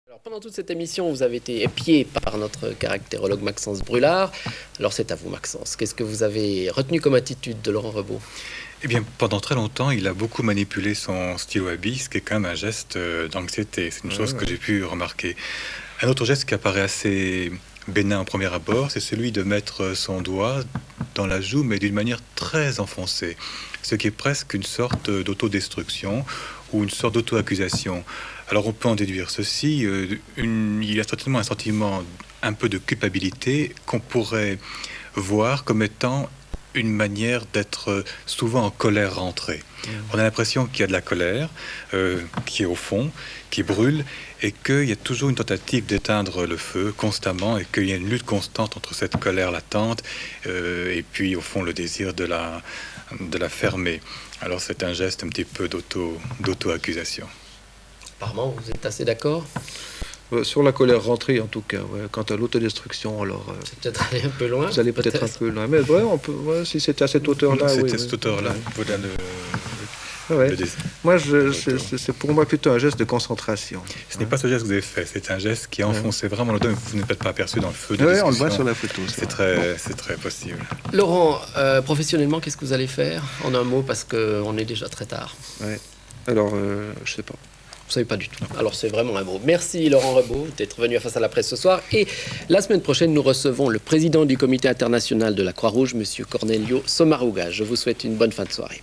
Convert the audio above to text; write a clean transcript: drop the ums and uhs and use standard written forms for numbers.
Alors, pendant toute cette émission, vous avez été épié par notre caractérologue Maxence Brulard. Alors c'est à vous, Maxence. Qu'est-ce que vous avez retenu comme attitude de Laurent Rebaud? Eh bien, pendant très longtemps, il a beaucoup manipulé son stylo à billes, ce qui est quand même un geste d'anxiété. C'est une chose que j'ai pu remarquer. Un autre geste qui apparaît assez bénin en premier abord, c'est celui de mettre son doigt dans la joue, mais d'une manière très enfoncée, ce qui est presque une sorte d'autodestruction ou une sorte d'auto-accusation. Alors on peut en déduire ceci, il y a certainement un sentiment un peu de culpabilité qu'on pourrait voir comme étant une manière d'être souvent en colère rentrée. On a l'impression qu'il y a de la colère qui est au fond, qui brûle, et qu'il y a toujours une tentative d'éteindre le feu constamment, et qu'il y a une lutte constante entre cette colère latente et puis au fond le désir de la fermer. Alors c'est un geste un petit peu d'auto-accusation. Apparemment, vous êtes assez d'accord? Sur la colère rentrée, en tout cas. Ouais. Quant à l'autodestruction, alors... C'est peut-être aller un peu loin. Vous allez peut-être un peu loin. Mais ouais, on peut, ouais, si c'était à cette hauteur-là... C'était oui, à cette hauteur-là. Voilà ouais. le désir. Moi, c'est pour moi plutôt un geste de concentration. Ce n'est pas ce geste que vous avez fait. C'est un geste qui a enfoncé vraiment le dos. Vous n'êtes pas aperçu dans le feu de Oui, discussion. on le voit sur la photo. C'est très possible. Laurent, professionnellement, qu'est-ce que vous allez faire? En un mot, parce qu'on est déjà très tard. Ouais. Alors, je sais pas. Vous savez pas du tout. Alors c'est vraiment un mot. Merci Laurent Rebaud d'être venu à Face à la Presse ce soir. Et la semaine prochaine, nous recevons le président du Comité international de la Croix-Rouge, Monsieur Cornelio Sommaruga. Je vous souhaite une bonne fin de soirée.